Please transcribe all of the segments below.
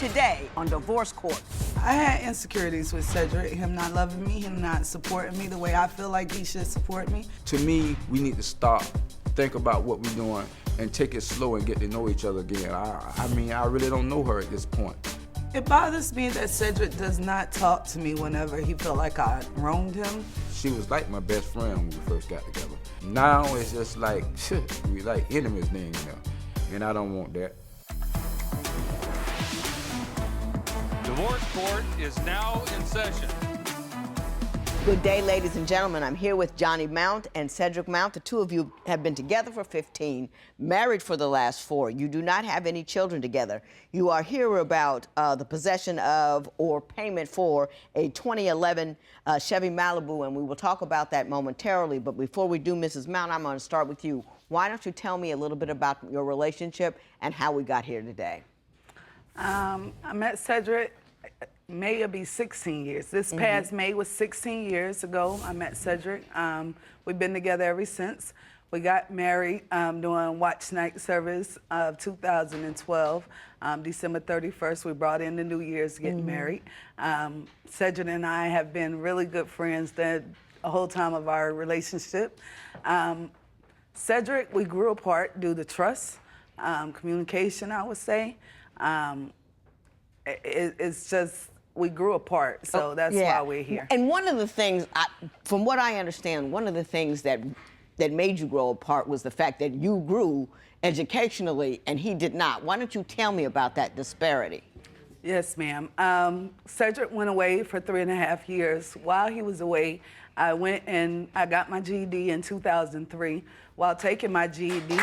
today on Divorce Court. I had insecurities with Cedric, him not loving me, him not supporting me the way I feel like he should support me. To me, we need to stop, think about what we're doing, and take it slow and get to know each other again. I mean, I really don't know her at this point. It bothers me that Cedric does not talk to me whenever he felt like I wronged him. She was like my best friend when we first got together. Now it's just like, we like enemies now, and I don't want that. Divorce Court is now in session. Good day, ladies and gentlemen. I'm here with Johnnie Mount and Cedric Mount. The two of you have been together for 15, married for the last 4. You do not have any children together. You are here about the possession of or payment for a 2011 Chevy Malibu, and we will talk about that momentarily. But before we do, Mrs. Mount, I'm going to start with you. Why don't you tell me a little bit about your relationship and how we got here today? I met Cedric. May will be 16 years. This past May was 16 years ago. I met Cedric. We've been together ever since. We got married during Watch Night service of 2012. December 31st, we brought in the New Year's to get married. Cedric and I have been really good friends the whole time of our relationship. Cedric, we grew apart due to trust, communication, I would say. It's just, we grew apart, so that's why we're here. And one of the things, from what I understand, one of the things that made you grow apart was the fact that you grew educationally and he did not. Why don't you tell me about that disparity? Yes, ma'am. Cedric went away for 3.5 years. While he was away, I went and I got my GED in 2003. While taking my GED,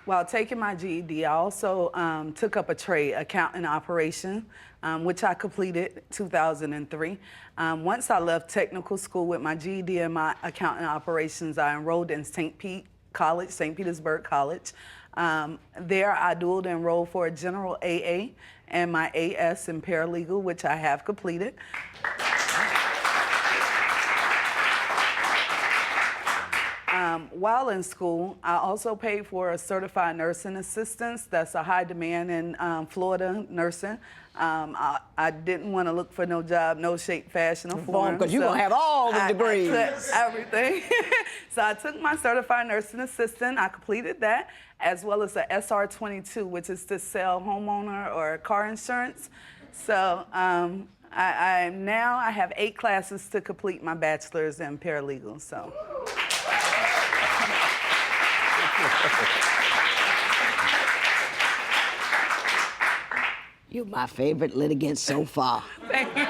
While taking my GED, I also took up a trade, accounting operation, which I completed 2003. Once I left technical school with my GED and my accounting operations, I enrolled in St. Petersburg College. There I dual enrolled for a general AA and my AS in paralegal, which I have completed. While in school, I also paid for a certified nursing assistant. That's a high demand in Florida, nursing. I didn't want to look for no job, no shape, fashion, or form. Because you're going to have all the degrees. I took everything. So I took my certified nursing assistant. I completed that, as well as the SR22, which is to sell homeowner or car insurance. So I have 8 classes to complete my bachelor's in paralegal. So. You're my favorite litigant so far. Thank you.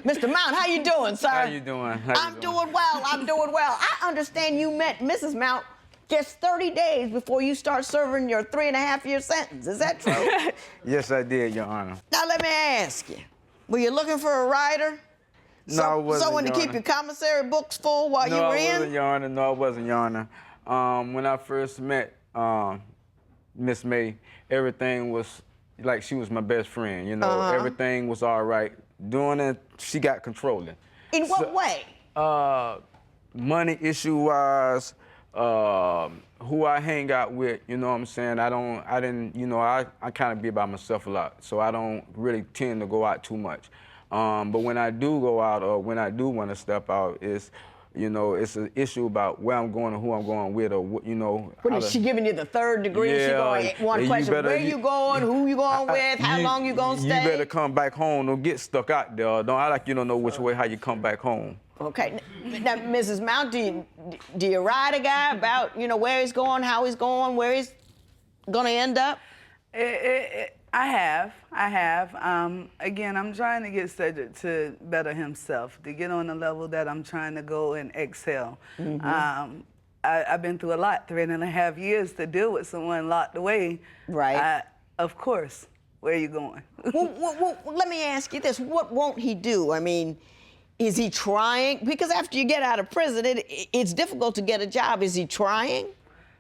Mr. Mount, how you doing, sir? How you doing? I'm doing well. I'm doing well. I understand you met Mrs. Mount just 30 days before you start serving your 3.5-year sentence. Is that true? Yes, I did, Your Honor. Now, let me ask you. Were you looking for a writer? No, I wasn't, Someone to Your keep Honor. your commissary books full while you were No, I in? wasn't, Your Honor. No, I wasn't, Your Honor. When I first met Miss May, everything was like she was my best friend, you know. Everything was all right. Doing it, she got controlling. In what way? Money issue-wise, who I hang out with, you know what I'm saying? I kind of be by myself a lot, so I don't really tend to go out too much. But when I do go out or when I do want to step out, it's an issue about where I'm going or who I'm going with, or you know. What is she giving you the 3rd degree? Yeah, She going one question: where you going? Who you going with? How long you gonna stay? You better come back home. Don't get stuck out there. Don't act like you don't know which way how you come back home. Okay. Now, Mrs. Mount, do you ride a guy about where he's going, how he's going, where he's gonna end up? I have. Again, I'm trying to get Cedric to better himself, to get on the level that I'm trying to go and excel. I've been through a lot, 3.5 years to deal with someone locked away. Right. Of course. Where are you going? Well, let me ask you this. What won't he do? I mean, is he trying? Because after you get out of prison, it's difficult to get a job. Is he trying?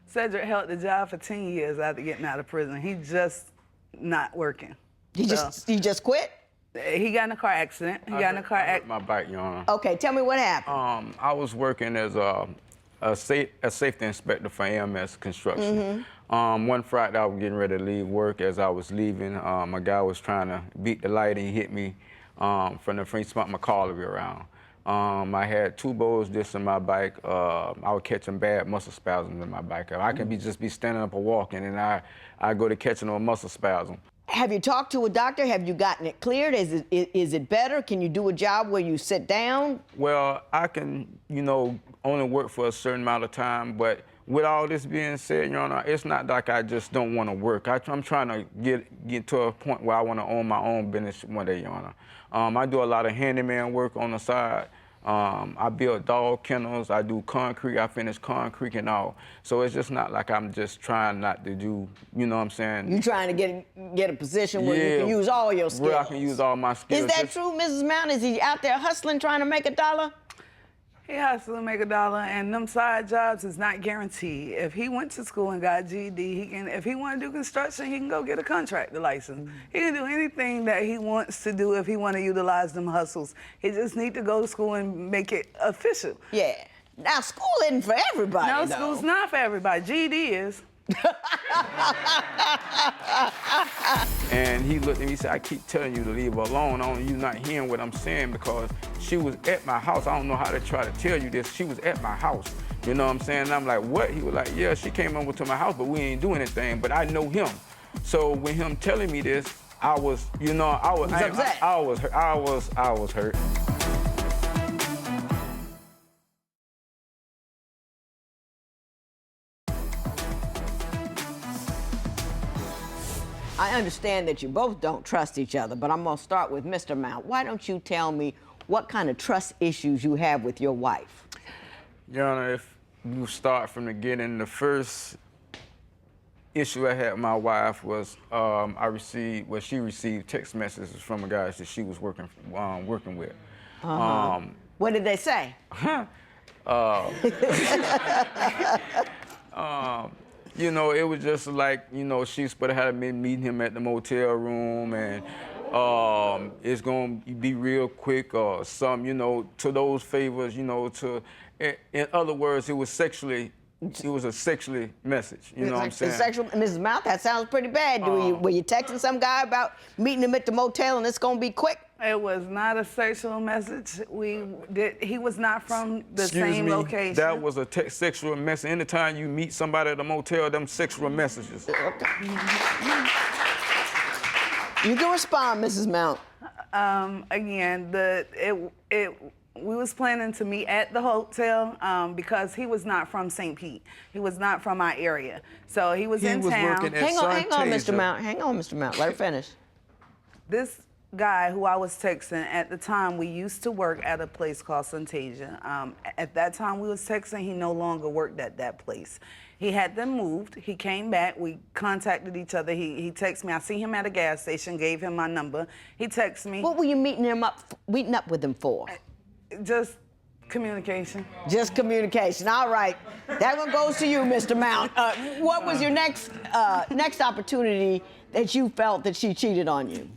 Cedric held the job for 10 years after getting out of prison. He just not working. He just quit? He got in a car accident. I hurt my bike, Your Honor. Okay, tell me what happened. I was working as a safety inspector for AMS Construction. One Friday, I was getting ready to leave work. As I was leaving, a guy was trying to beat the light, and he hit me from the front, spun my collar around. I had 2 bulls disc in my bike. I was catching bad muscle spasms in my bike. I can just be standing up or walking, and I go to catching a muscle spasm. Have you talked to a doctor? Have you gotten it cleared? Is it better? Can you do a job where you sit down? Well, I can, only work for a certain amount of time, but with all this being said, Your Honor, it's not like I just don't want to work. I'm trying to get to a point where I want to own my own business one day, Your Honor. I do a lot of handyman work on the side. I build dog kennels, I do concrete, I finish concrete and all. So it's just not like I'm just trying not to do, you know what I'm saying? You trying to get a position where you can use all your skills. Where I can use all my skills. Is that true, Mrs. Mount? Is he out there hustling, trying to make a dollar? He hustles to make a dollar, and them side jobs is not guaranteed. If he went to school and got GED, he can. If he want to do construction, he can go get a contractor license. He can do anything that he wants to do if he want to utilize them hustles. He just need to go to school and make it official. Yeah. Now, school isn't for everybody, No, though. school's not for everybody. GED is. And he looked at me and said, I keep telling you to leave her alone. You're not hearing what I'm saying, because she was at my house. I don't know how to try to tell you this. She was at my house. You know what I'm saying? And I'm like, what? He was like, yeah, she came over to my house, but we ain't do anything. But I know him. So when him telling me this, I was, I was hurt. I understand that you both don't trust each other, but I'm going to start with Mr. Mount. Why don't you tell me what kind of trust issues you have with your wife? Your Honor, if you start from the beginning, the first issue I had with my wife was she received text messages from a guy that she was working with. What did they say? It was just like, she's supposed to have been meeting him at the motel room, and it's going to be real quick or something, to those favors, in other words, it was a sexually message, you know what I'm saying? Sexual, Mrs. Mount, that sounds pretty bad. Were you texting some guy about meeting him at the motel and it's going to be quick? It was not a sexual message. He was not from the same location. That was a sexual message. Anytime you meet somebody at a motel, them sexual messages. Okay. You can respond, Mrs. Mount. Again, we was planning to meet at the hotel because he was not from St. Pete. He was not from our area. So he was in town. Working at hang on, Mr. Mount. Hang on, Mr. Mount. Let her finish. This guy who I was texting at the time, we used to work at a place called Syntasia. At that time we was texting, he no longer worked at that place. He had them moved. He came back. We contacted each other. He texted me. I see him at a gas station, gave him my number. He texted me. What were you meeting up with him for? Just communication. Just communication. All right. That one goes to you, Mr. Mount. What was your next opportunity that you felt that she cheated on you?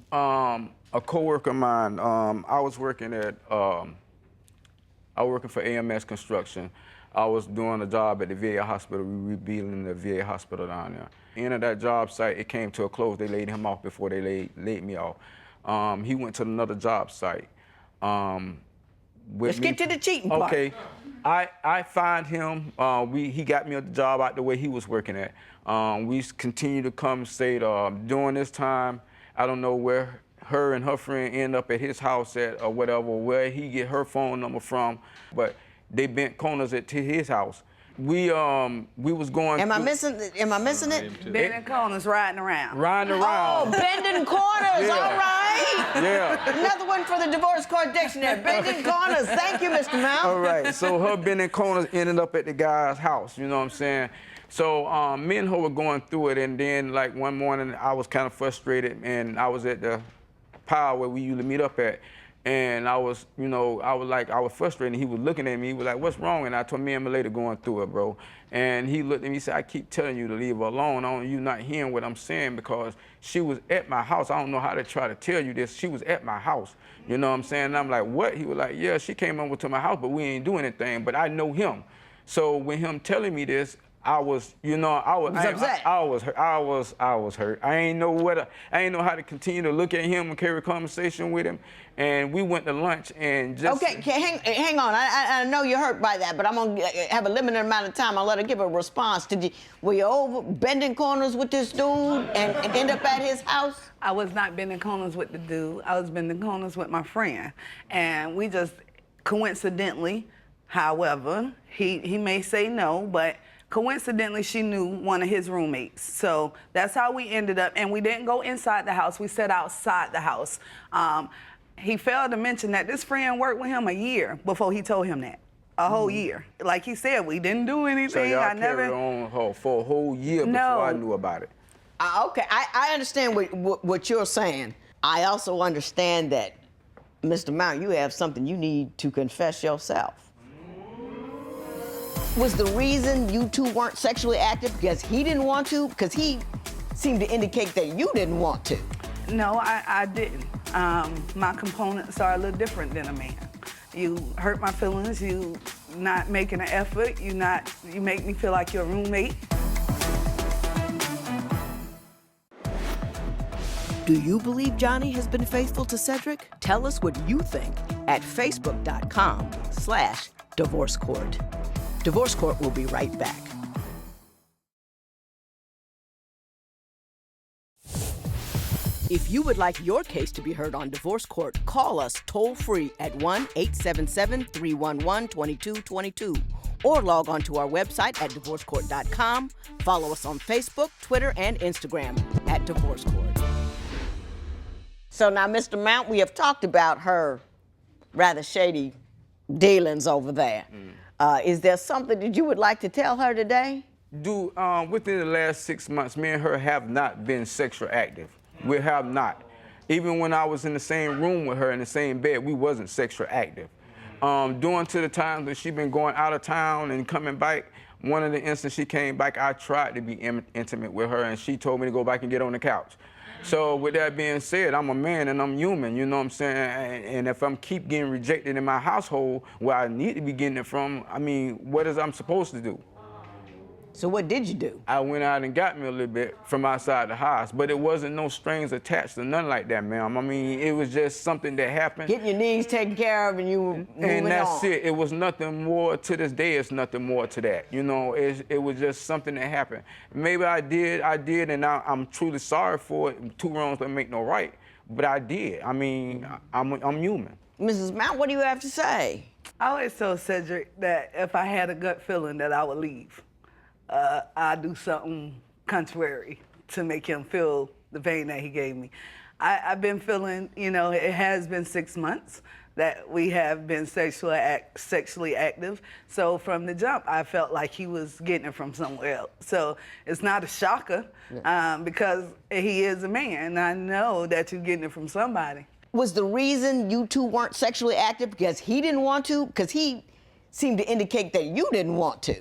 A coworker of mine, I was working for AMS Construction. I was doing a job at the VA hospital, rebuilding the VA hospital down there. End of that job site, it came to a close. They laid him off before they laid me off. He went to another job site. Let's get to the cheating part. Okay, I find him. He got me a job out the way he was working at. We continue to come stay during this time. I don't know where her and her friend end up at his house at or whatever, where he get her phone number from, but they bent corners to his house. We was going. Am I missing it? Bending corners, riding around. Riding around. Oh, bending corners. Yeah. All right. Yeah. Another one for the divorce court dictionary. Bending corners. Thank you, Mr. Mount. All right. So her bending corners ended up at the guy's house. You know what I'm saying? So me and her were going through it, and then like one morning I was kind of frustrated, and I was at the pile where we usually meet up at. And I was frustrated. He was looking at me. He was like, "What's wrong?" And I told me and my lady going through it, bro. And he looked at me and said, "I keep telling you to leave her alone. You're not hearing what I'm saying, because she was at my house. I don't know how to try to tell you this. She was at my house. You know what I'm saying?" And I'm like, "What?" He was like, "Yeah, she came over to my house, but we ain't doing anything. But I know him." So when him telling me this, I was, you know, I was upset. I was hurt. I ain't know how to continue to look at him and carry a conversation with him. And we went to lunch and just. Okay, hang on. I know you're hurt by that, but I'm gonna have a limited amount of time. I'll let her give a response. Were you over bending corners with this dude and end up at his house? I was not bending corners with the dude. I was bending corners with my friend, and we just coincidentally, however, he may say no, but coincidentally, she knew one of his roommates. So that's how we ended up, and we didn't go inside the house. We sat outside the house. He failed to mention that this friend worked with him a year before he told him that. A whole year. Like he said, we didn't do anything. So y'all carried on for a whole year before I knew about it. Okay, I understand what you're saying. I also understand that, Mr. Mount, you have something you need to confess yourself. Was the reason you two weren't sexually active because he didn't want to? Because he seemed to indicate that you didn't want to. No, I didn't. My components are a little different than a man. You hurt my feelings, you not making an effort, you make me feel like you're a roommate. Do you believe Johnny has been faithful to Cedric? Tell us what you think at facebook.com/Divorce Court. Divorce Court will be right back. If you would like your case to be heard on Divorce Court, call us toll-free at 1-877-311-2222 or log on to our website at divorcecourt.com. Follow us on Facebook, Twitter, and Instagram at Divorce Court. So now, Mr. Mount, we have talked about her rather shady dealings over there. Is there something that you would like to tell her today? Within the last 6 months, me and her have not been sexually active. We have not. Even when I was in the same room with her in the same bed, we wasn't sexually active. During to the times when she been going out of town and coming back, one of the instances she came back, I tried to be intimate with her, and she told me to go back and get on the couch. So with that being said, I'm a man and I'm human, you know what I'm saying? And if I'm keep getting rejected in my household where I need to be getting it from, I mean, what is I'm supposed to do? So what did you do? I went out and got me a little bit from outside the house, but it wasn't no strings attached or nothing like that, ma'am. I mean, it was just something that happened. Getting your needs taken care of and you were moving on. And that's it. It was nothing more. To this day, it's nothing more to that. You know, it was just something that happened. Maybe I did, and I'm truly sorry for it. Two wrongs don't make no right, but I did. I mean, I'm human. Mrs. Mount, what do you have to say? I always told Cedric that if I had a gut feeling that I would leave, I'd do something contrary to make him feel the pain that he gave me. I've been feeling, you know, it has been 6 months that we have been sexually active. So from the jump, I felt like he was getting it from somewhere else. So it's not a shocker because he is a man. And I know that you're getting it from somebody. Was the reason you two weren't sexually active because he didn't want to? Because he seemed to indicate that you didn't want to.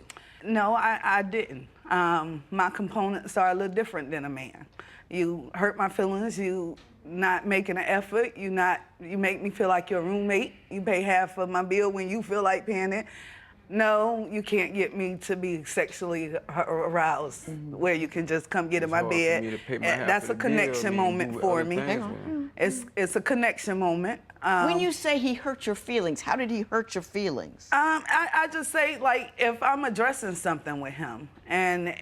No, I didn't. My components are a little different than a man. You hurt my feelings, you not making an effort, you make me feel like you're a roommate, you pay half of my bill when you feel like paying it. No, you can't get me to be sexually aroused where you can just come get in my bed. That's a connection moment for me. It's a connection moment. When you say he hurt your feelings, how did he hurt your feelings? I just say, like, if I'm addressing something with him and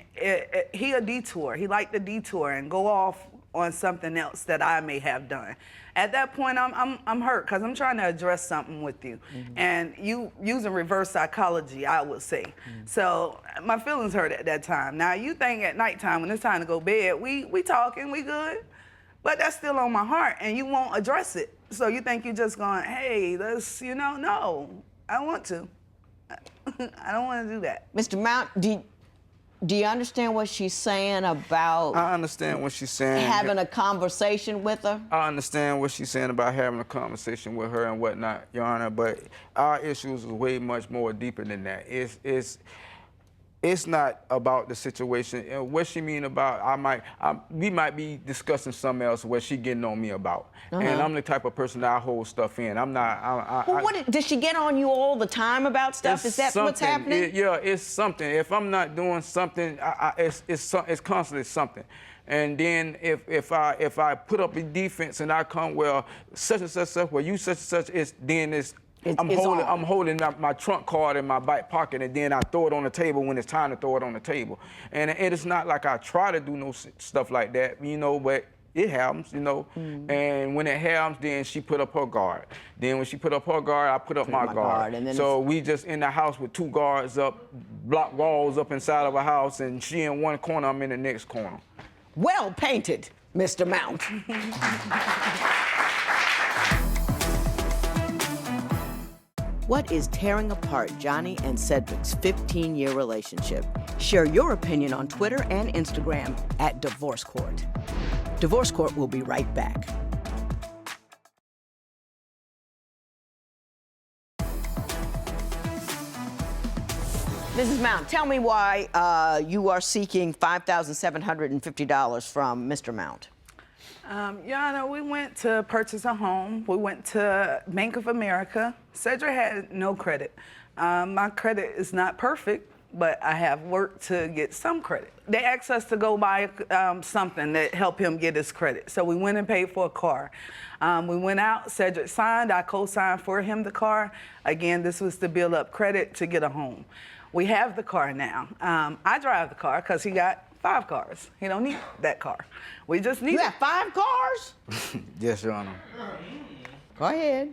he a detour, he liked to detour and go off on something else that I may have done. At that point, I'm hurt because I'm trying to address something with you. And you using reverse psychology, I would say. So my feelings hurt at that time. Now, you think at nighttime when it's time to go to bed, we talking, we good, but that's still on my heart and you won't address it. So you think you're just going, hey, let's, you know, no, I don't want to. I don't want to do that. Mr. Mount, do you understand what she's saying about... I understand what she's saying. ...having a conversation with her? I understand what she's saying about having a conversation with her and whatnot, Your Honor, but our issues is way much more deeper than that. It's it's not about the situation. And what she mean about, we might be discussing something else where she getting on me about. And I'm the type of person that I hold stuff in. I'm not, Well, does she get on you all the time about stuff? Is that what's happening? Yeah, it's something. If I'm not doing something, it's constantly something. And then if I put up a defense and I come, well, such and such, well, you such and such, I'm holding my trunk card in my back pocket, and then I throw it on the table when it's time to throw it on the table. And it's not like I try to do no stuff like that, you know, but it happens, you know. And when it happens, then she put up her guard. Then when she put up her guard, I put up my guard. And then so we just in the house with 2 guards up, block walls up inside of a house, and she in one corner, I'm in the next corner. Well painted, Mr. Mount. What is tearing apart Johnnie and Cedric's 15-year relationship? Share your opinion on Twitter and Instagram at Divorce Court. Divorce Court will be right back. Mrs. Mount, tell me why you are seeking $5,750 from Mr. Mount. Your Honor, we went to purchase a home. We went to Bank of America. Cedric had no credit. My credit is not perfect, but I have worked to get some credit. They asked us to go buy something that helped him get his credit. So we went and paid for a car. We went out, Cedric signed, I co-signed for him the car. Again, this was to build up credit to get a home. We have the car now. I drive the car because he got 5 cars. He don't need that car. We just need. You have 5 cars? Yes, Your Honor. Go ahead.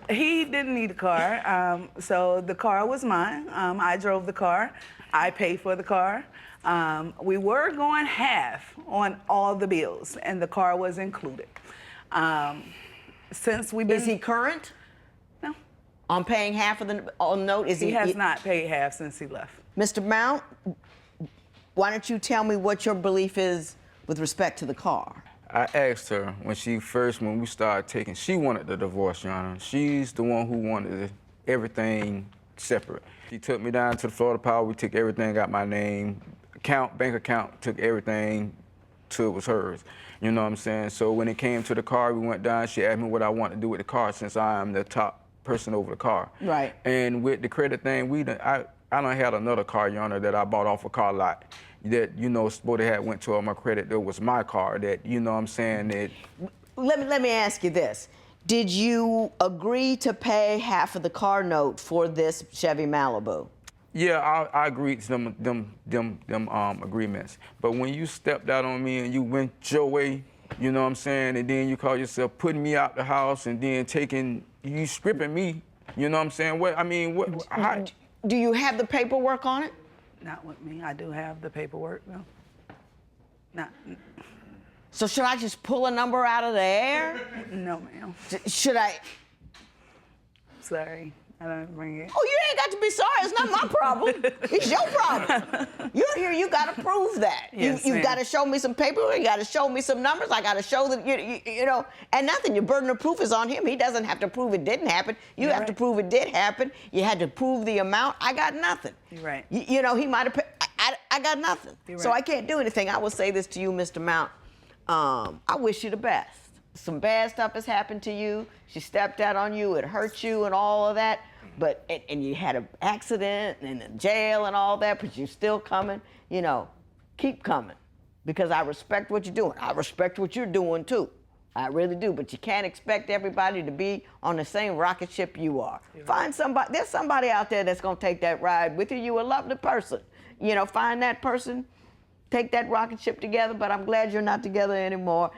He didn't need a car, so the car was mine. I drove the car. I paid for the car. We were going half on all the bills, and the car was included. Since we've been. Is he current? No. On paying half of the note? He has not paid half since he left. Mr. Mount, why don't you tell me what your belief is with respect to the car? I asked her when we started taking, she wanted the divorce, Your Honor. She's the one who wanted everything separate. She took me down to the Florida Power. We took everything, got my name, bank account, took everything till it was hers. You know what I'm saying? So when it came to the car, we went down. She asked me what I want to do with the car since I am the top person over the car. Right. And with the credit thing, I done had another car, Your Honor, that I bought off a car lot. That, you know, Sporty had went to all my credit. That was my car. That, you know what I'm saying, that. Let me ask you this. Did you agree to pay half of the car note for this Chevy Malibu? Yeah, I agreed to them agreements. But when you stepped out on me and you went your way, you know what I'm saying, and then you call yourself putting me out the house and then you stripping me, you know what I'm saying? How? Do you have the paperwork on it? Not with me. I do have the paperwork, though. Not. So should I just pull a number out of the air? No, ma'am. Should I? Sorry, I don't bring it. Oh, you ain't got to be sorry. It's not my problem. It's your problem. You're here. You got to prove that. Yes, you got to show me some paperwork. You got to show me some numbers. I got to show that you know. And nothing. Your burden of proof is on him. He doesn't have to prove it didn't happen. You have to prove it did happen. You had to prove the amount. I got nothing. You're right. You know, he might have. I got nothing. You're so right. I can't do anything. I will say this to you, Mr. Mount. I wish you the best. Some bad stuff has happened to you. She stepped out on you. It hurt you and all of that. But and you had an accident and in jail and all that, but you're still coming. You know, keep coming, because I respect what you're doing. I respect what you're doing too. I really do. But you can't expect everybody to be on the same rocket ship you are. Find somebody. There's somebody out there that's gonna take that ride with you. You're a lovely person. You know, find that person. Take that rocket ship together. But I'm glad you're not together anymore.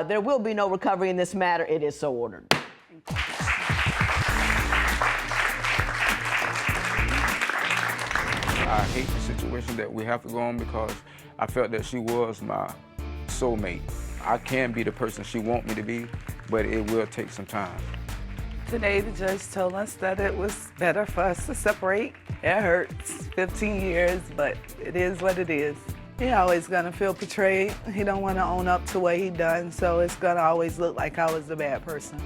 There will be no recovery in this matter. It is so ordered. I hate the situation that we have to go on because I felt that she was my soulmate. I can be the person she wants me to be, but it will take some time. Today, the judge told us that it was better for us to separate. It hurts, 15 years, but it is what it is. He always gonna feel betrayed. He don't wanna own up to what he done, so it's gonna always look like I was the bad person.